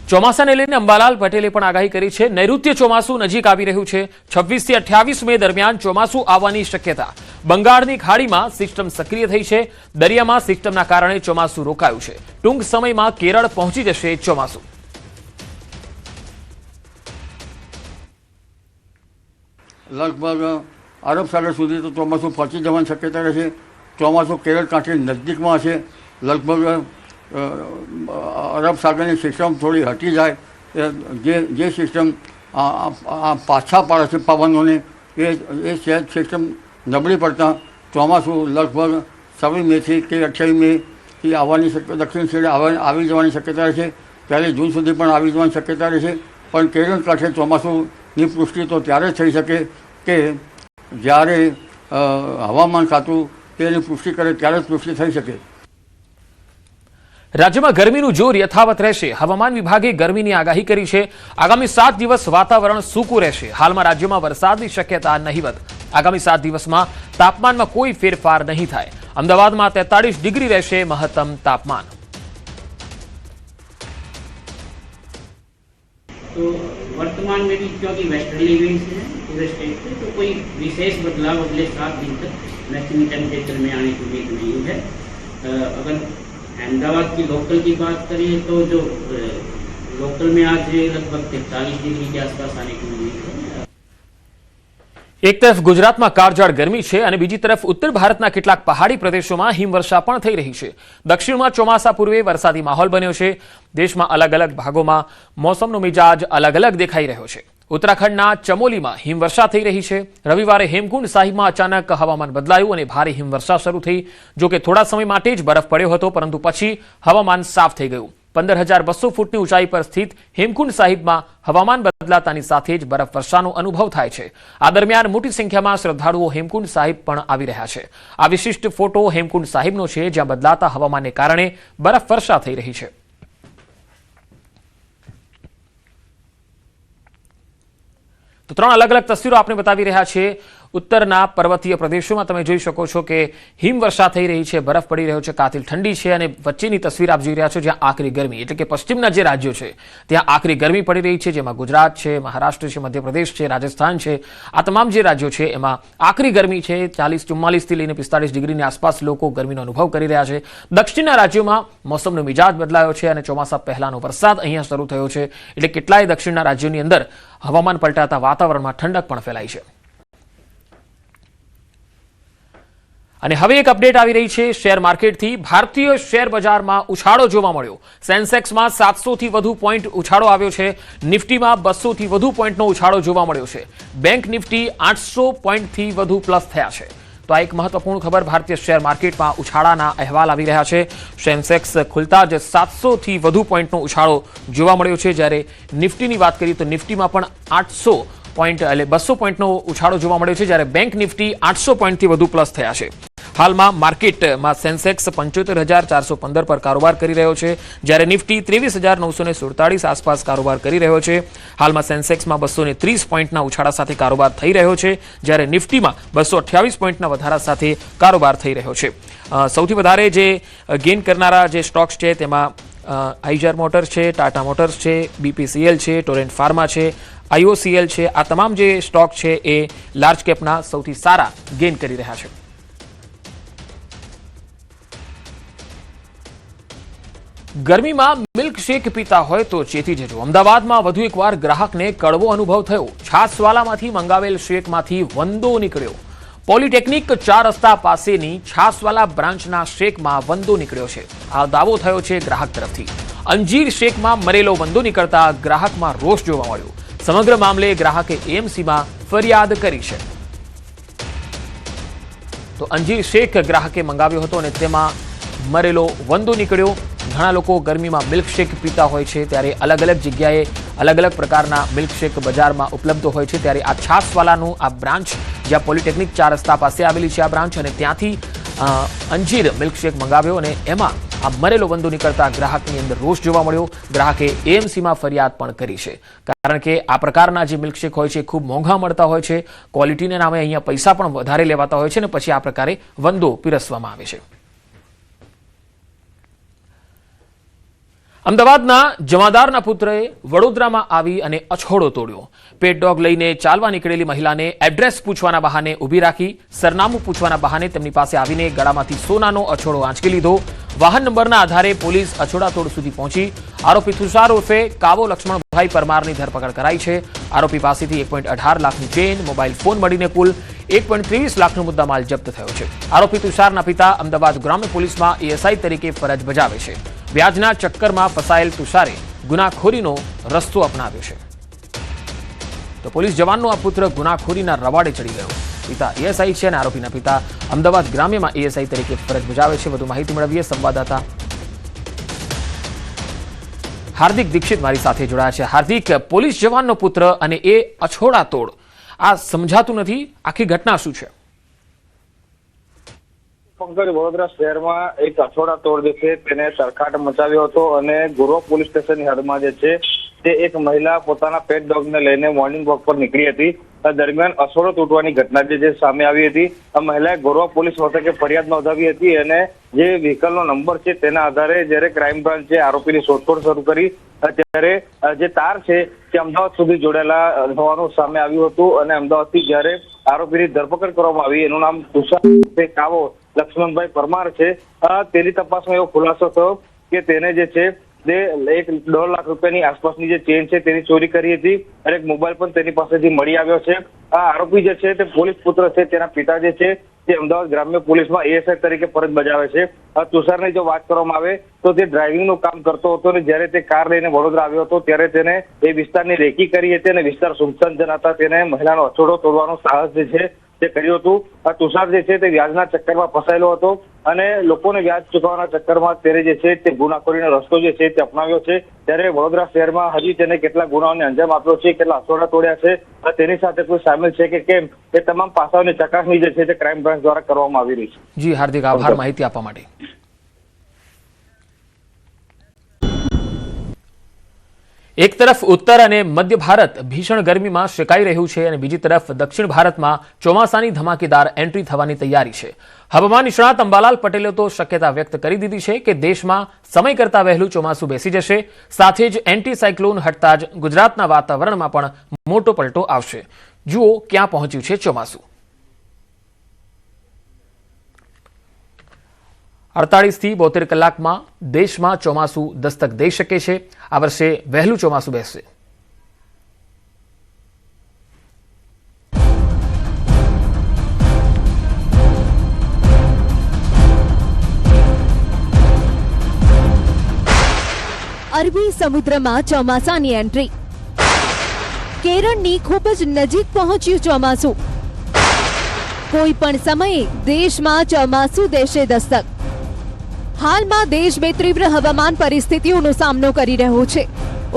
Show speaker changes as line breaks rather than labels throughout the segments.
ચોમાસાને લઈને અંબાલાલ પટેલે પણ આગાહી કરી છે। નૈઋત્ય ચોમાસું નજીક આવી રહ્યું છે। 26 થી 28 મે દરમિયાન ચોમાસું આવવાની શક્યતા। બંગાળની ખાડીમાં સિસ્ટમ સક્રિય થઈ છે। દરિયામાં સિસ્ટમના કારણે ચોમાસું રોકાયું છે। ટૂંક સમયમાં કેરળ પહોંચી જશે ચોમાસું।
લગભગ અરબ સાગર સુધી તો ચોમાસું પહોંચી જવાની શક્યતા રહેશે। ચોમાસું કેરળ કાંઠે નજદીકમાં હશે। લગભગ અરબ સાગરની સિસ્ટમ થોડી હટી જાય, જે સિસ્ટમ પાછા પાડે છે પવનોને, એ સિસ્ટમ નબળી પડતા ચોમાસું લગભગ 26 મેથી કે 28 મેથી આવવાની દક્ષિણ છેડે આવી જવાની શક્યતા રહેશે। 1 જૂન સુધી પણ આવી જવાની શક્યતા રહેશે। પણ કેરળ કાંઠે ચોમાસુની પુષ્ટિ તો ત્યારે થઈ શકે કે જ્યારે હવામાન ખાતું તેની પુષ્ટિ કરે ત્યારે જ પુષ્ટિ થઈ શકે।
રાજ્યમાં ગરમીનું જોર યથાવત રહેશે। હવામાન વિભાગે ગરમીની આગાહી કરી છે। આગામી 7 દિવસ વાતાવરણ સૂકું રહેશે। હાલમાં રાજ્યમાં વરસાદની શક્યતા નહીવત। આગામી 7 દિવસમાં તાપમાનમાં કોઈ ફેરફાર નહીં થાય। અમદાવાદમાં 43 ડિગ્રી રહેશે મહત્તમ તાપમાન।
तो वर्तमान में भी क्योंकि वेस्टर्ली विंड्स हैं पूरे स्टेट पे, तो कोई विशेष बदलाव अगले 7 दिन तक मैक्सिमम टेम्परेचर में आने की उम्मीद नहीं है। अगर अहमदाबाद की लोकल की बात करें तो जो लोकल में आज लगभग 43 डिग्री के आसपास आने की उम्मीद है।
એક તરફ ગુજરાતમાં કાળઝાળ ગરમી છે અને બીજી તરફ ઉત્તર ભારતના કેટલાક પહાડી પ્રદેશોમાં હિમવર્ષા પણ થઈ રહી છે। દક્ષિણમાં ચોમાસા પૂર્વે વરસાદી માહોલ બન્યો છે। દેશમાં અલગ અલગ ભાગોમાં મોસમનો મિજાજ અલગ અલગ દેખાઈ રહ્યો છે। ઉત્તરાખંડના ચમોલીમાં હિમવર્ષા થઈ રહી છે। રવિવારે હેમકુંડ સાહિબમાં અચાનક હવામાન બદલાયું અને ભારે હિમવર્ષા શરૂ થઈ। જો કે થોડા સમય માટે જ બરફ પડ્યો હતો, પરંતુ પછી હવામાન સાફ થઈ ગયું। 15,200 ફૂટની ઊંચાઈ પર સ્થિત હેમકુંડ સાહિબમાં હવામાન બદલાતાની સાથે જ બરફ વર્ષાનો અનુભવ થાય છે। આ દરમિયાન મોટી સંખ્યામાં શ્રદ્ધાળુઓ હેમકુંડ સાહિબ પણ આવી રહ્યા છે। આ વિશિષ્ટ ફોટો હેમકુંડ સાહિબનો છે, જ્યાં બદલાતા હવામાનને કારણે બરફ વર્ષા થઈ રહી છે। તો 3 અલગ અલગ તસવીરો આપણે બતાવી રહ્યા છીએ। ઉત્તરના પર્વતીય પ્રદેશોમાં તમે જોઈ શકો છો કે હિમવર્ષા થઈ રહી છે, બરફ પડી રહ્યો છે, કાતિલ ઠંડી છે અને વચ્ચેની તસવીર આપ જોઈ રહ્યા છો જ્યાં આકરી ગરમી, એટલે કે પશ્ચિમના જે રાજ્યો છે ત્યાં આકરી ગરમી પડી રહી છે, જેમાં ગુજરાત છે, મહારાષ્ટ્ર છે, મધ્યપ્રદેશ છે, રાજસ્થાન છે। આ તમામ જે રાજ્યો છે એમાં આકરી ગરમી છે। 44 થી લઈને 45 ડિગ્રીની આસપાસ લોકો ગરમીનો અનુભવ કરી રહ્યા છે। દક્ષિણના રાજ્યોમાં મોસમનો મિજાજ બદલાયો છે અને ચોમાસા પહેલાનો વરસાદ અહીંયા શરૂ થયો છે, એટલે કેટલાય દક્ષિણના રાજ્યોની અંદર હવામાન પલટાતા વાતાવરણમાં ઠંડક પણ ફેલાઈ છે। અને હવે એક અપડેટ આવી રહી છે શેર માર્કેટથી। ભારતીય શેર બજારમાં ઉછાળો જોવા મળ્યો। સેન્સેક્સમાં 700 થી વધુ પોઈન્ટ ઉછાળો આવ્યો છે। નિફ્ટીમાં 200 થી વધુ પોઈન્ટનો ઉછાળો જોવા મળ્યો છે। બેંક નિફ્ટી 800 પોઈન્ટથી વધુ પ્લસ થયા છે। તો આ એક મહત્વપૂર્ણ ખબર, ભારતીય શેર માર્કેટમાં ઉછાળાના અહેવાલ આવી રહ્યા છે। સેન્સેક્સ ખુલતા જ 700 થી વધુ પોઈન્ટનો ઉછાળો જોવા મળ્યો છે, જ્યારે નિફ્ટીની વાત કરીએ તો નિફ્ટીમાં પણ 800 પોઈન્ટ એટલે 200 પોઈન્ટનો ઉછાળો જોવા મળ્યો છે, જ્યારે બેંક નિફ્ટી 800 પોઈન્ટથી વધુ પ્લસ થયા છે। હાલમાં માર્કેટમાં સેન્સેક્સ 75,415 પર કારોબાર કરી રહ્યો છે, જ્યારે નિફ્ટી 23,947 આસપાસ કારોબાર કરી રહ્યો છે। હાલમાં સેન્સેક્સમાં 230 પોઈન્ટના ઉછાળા સાથે કારોબાર થઈ રહ્યો છે, જ્યારે નિફ્ટીમાં 228 પોઈન્ટના વધારા સાથે કારોબાર થઈ રહ્યો છે। સૌથી વધારે જે ગેઇન કરનારા જે સ્ટોક્સ છે તેમાં આઈઝર મોટર્સ છે, ટાટા મોટર્સ છે, બીપીસીએલ છે, ટોરેન્ટ ફાર્મા છે, આઈઓસીએલ છે। આ તમામ જે સ્ટોક છે એ લાર્જ કેપના સૌથી સારા ગેઇન કરી રહ્યા છે। ગરમીમાં મિલ્કશેક પીતા હોય તો ચેતી જજો। અમદાવાદમાં વધુ એકવાર ગ્રાહકને કડવો અનુભવ થયો। છાસવાલામાંથી મંગાવેલ શેકમાંથી વંદો નીકળ્યો। પોલિટેકનિક 4 રસ્તા પાસેની છાસવાલા બ્રાન્ચના શેકમાં વંદો નીકળ્યો છે। આ દાવો થયો છે ગ્રાહક તરફથી। અંજીર શેકમાં મરેલો વંદો નીકળતા ગ્રાહકમાં રોષ જોવા મળ્યો। સમગ્ર મામલે ગ્રાહકે એએમસીમાં ફરિયાદ કરી છે। તો અંજીર શેક ગ્રાહકે મંગાવ્યો હતો અને તેમાં મરેલો વંદો નીકળ્યો। ઘણા લોકો ગરમીમાં મિલ્કશેક પીતા હોય છે, ત્યારે અલગ અલગ જગ્યાએ અલગ અલગ પ્રકારના મિલ્કશેક બજારમાં ઉપલબ્ધ હોય છે, ત્યારે આ છાસવાલાનું આ બ્રાન્ચ જ્યાં પોલિટેકનિક 4 રસ્તા પાસે આવેલી છે આ બ્રાન્ચ, અને ત્યાંથી અંજીર મિલ્કશેક મંગાવ્યો અને એમાં આ મરેલો વંદો નીકળતા ગ્રાહકની અંદર રોષ જોવા મળ્યો। ગ્રાહકે એએમસીમાં ફરિયાદ પણ કરી છે, કારણ કે આ પ્રકારના જે મિલ્કશેક હોય છે ખૂબ મોંઘા મળતા હોય છે। ક્વોલિટીને નામે અહીંયા પૈસા પણ વધારે લેવાતા હોય છે અને પછી આ પ્રકારે વંદો પીરસવામાં આવે છે। અમદાવાદના જમાદારના પુત્રએ વડોદરામાં આવી અને અછોડો તોડ્યો. પેટ ડોગ લઈને ચાલવા નીકળેલી મહિલાને એડ્રેસ પૂછવાના બહાને ઊભી રાખી, સરનામું પૂછવાના બહાને તેમની પાસે આવીને ગળામાંથી સોનાનો અછોડો આંચકી લીધો. વાહન નંબરના આધારે પોલીસ અછોડા તોડ સુધી પહોંચી. આરોપી તુષાર ઉર્ફે કાવો લક્ષ્મણભાઈ પરમારની ધરપકડ કરાઈ છે. આરોપી પાસેથી 1.18 લાખની ચેન, મોબાઈલ ફોન મળીને કુલ 1.23 લાખનો મુદ્દામાલ જપ્ત થયો છે. આરોપી તુષારના પિતા અમદાવાદ ગ્રામ્ય પોલીસમાં એએસઆઈ તરીકે ફરજ બજાવે છે. વ્યાજના ચક્કરમાં ફસાયેલ તુષારે ગુનાખોરીનો રસ્તો અપનાવ્યો છે. તો પોલીસ જવાનનો આ પુત્ર ગુનાખોરીના રવાડે ચડી ગયો. પિતા એએસઆઈ છે અને આરોપીના પિતા અમદાવાદ ગ્રામ્યમાં એએસઆઈ તરીકે ફરજ બજાવે છે. વધુ માહિતી મેળવીએ સંવાદદાતા હાર્દિક દીક્ષિત મારી સાથે જોડાયા છે. હાર્દિક, પોલીસ જવાનનો પુત્ર અને એ અછોડા તોડ, આ સમજાતું નથી. આખી ઘટના શું છે?
પંકજ, વડોદરા શહેરમાં એક અછોડા તોડ જે છે તેને તરખાટ મચાવ્યો હતો અને ગુરવા પોલીસ સ્ટેશનની હદમાં જે છે તે એક મહિલા પોતાના પેટ ડોગને લઈને મોર્નિંગ વોક પર નીકળી હતી. દરમિયાન અછોડો તૂટવાની ઘટના જે સામે આવી હતી. આ મહિલાએ ગોરવા પોલીસ મથકે ફરિયાદ નોંધાવી હતી અને જે વ્હીકલનો નંબર છે તેના આધારે જ્યારે ક્રાઇમ બ્રાન્ચે આરોપીની શોધખોળ શરૂ કરી ત્યારે જે તાર છે તે અમદાવાદ સુધી જોડાયેલા હોવાનું સામે આવ્યું હતું અને અમદાવાદથી જ્યારે આરોપીની ધરપકડ કરવામાં આવી, એનું નામ તુષાર કાવો લક્ષ્મણભાઈ પરમાર છે. તેની તપાસમાં એવો ખુલાસો થયો કે તેને જે છે તે 1.5 લાખ રૂપિયાની આસપાસની જે ચેન છે તેની ચોરી કરી હતી અને એક મોબાઈલ પણ તેની પાસેથી મળી આવ્યો છે. આ આરોપી જે છે તે પોલીસ પુત્ર છે. તેના પિતા જે છે તે અમદાવાદ ગ્રામ્ય પોલીસમાં એએસઆઈ તરીકે ફરજ બજાવે છે. તુષારની જો વાત કરવામાં આવે તો તે ડ્રાઇવિંગનું કામ કરતો હતો અને જ્યારે તે કાર લઈને વડોદરા આવ્યો હતો ત્યારે તેને એ વિસ્તારની રેકી કરી હતી અને વિસ્તાર સુમસાન જણાતા તેને મહિલાનો અછોડો તોડવાનો સાહસ જે છે તે કર્યું હતું. આ તુષાર જે છે તે વ્યાજના ચક્કરમાં ફસાયેલો હતો અને લોકોને વ્યાજ ચૂકવવાના ચક્કરમાં તેને જે છે તે ગુનાખોરીનો રસ્તો જે છે તે અપનાવ્યો છે. ત્યારે વડોદરા શહેરમાં હજી તેને કેટલા ગુનાઓને અંજામ આપ્યો છે, કેટલા અછોડા તોડ્યા છે, તેની સાથે કોઈ સામેલ છે કે કેમ, એ તમામ પાસાઓની ચકાસણી જે છે તે ક્રાઇમ બ્રાન્ચ દ્વારા કરવામાં આવી રહી છે.
જી હાર્દિક, આભાર માહિતી આપવા માટે. એક તરફ ઉત્તર અને મધ્ય ભારત ભીષણ ગરમીમાં શેકાઈ રહ્યું છે અને બીજી તરફ દક્ષિણ ભારતમાં ચોમાસાની ધમાકેદાર એન્ટ્રી થવાની તૈયારી છે. હવામાન નિષ્ણાત અંબાલાલ પટેલે તો શક્યતા વ્યક્ત કરી દીધી છે કે દેશમાં સમય કરતા વહેલું ચોમાસું બેસી જશે. સાથે જ એન્ટી સાયક્લોન હટતા જ ગુજરાતના વાતાવરણમાં પણ મોટો પલટો આવશે. જુઓ ક્યાં પહોંચ્યું છે ચોમાસું. 48 થી 72 કલાકમાં દેશમાં ચોમાસું દસ્તક દઈ શકે છે. આ વર્ષે વહેલું ચોમાસું બેસશે.
અરબી સમુદ્રમાં ચોમાસાની એન્ટ્રી. કેરળની ખૂબ જ નજીક પહોંચ્યું ચોમાસું. કોઈ પણ સમયે દેશમાં ચોમાસું દેશે દસ્તક. હાલમાં દેશ બે તીવ્ર હવામાન પરિસ્થિતિઓનો સામનો કરી રહ્યો છે.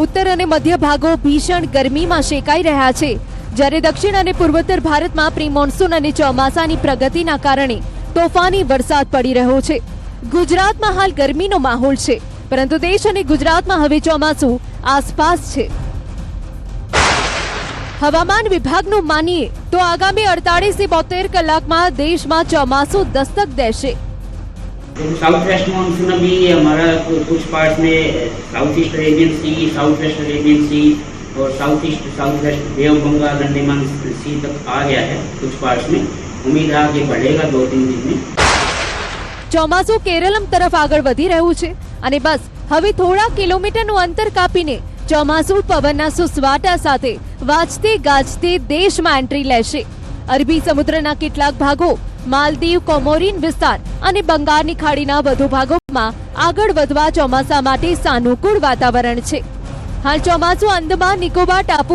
ઉત્તર અને મધ્ય ભાગો ભીષણ ગરમીમાં શેકાઈ રહ્યા છે, જ્યારે દક્ષિણ અને પૂર્વોત્તર ભારતમાં પ્રી મોન્સૂન અને ચોમાસાની પ્રગતિના કારણે તોફાની વરસાદ પડી રહ્યો છે. ગુજરાતમાં હાલ ગરમીનો માહોલ છે, પરંતુ દેશ અને ગુજરાતમાં હવે ચોમાસું આસપાસ છે. હવામાન વિભાગનું માનીએ તો આગામી 48 થી 72 કલાકમાં દેશમાં ચોમાસું દસ્તક દેશે.
साउथ वेस्ट मानसून अभी हमारा कुछ पार्ट में south east Arabian sea, south west Arabian sea और south east south west Bay of Bengal Andaman sea तक आ गया है कुछ पार्ट्स में. उम्मीद है आगे बढ़ेगा 2-3 दिन में.
ચોમાસું કેરળમ તરફ આગળ વધી રહ્યું છે અને બસ હવે થોડા કિલોમીટરનું અંતર કાપીને ચોમાસું પવનના સુસવાટા સાથે વાજતે ગાજતે દેશમાં એન્ટ્રી લેશે. અરબી સમુદ્રના કેટલાક ભાગો, માલદીવ, કોમોરીન વિસ્તાર અને બંગાળની ખાડીના વધુ ભાગોમાં આગળ વધવા ચોમાસા માટે સાનુકૂળ વાતાવરણ છે. હાલ ચોમાસું અંદમાન નિકોબાર ટાપુ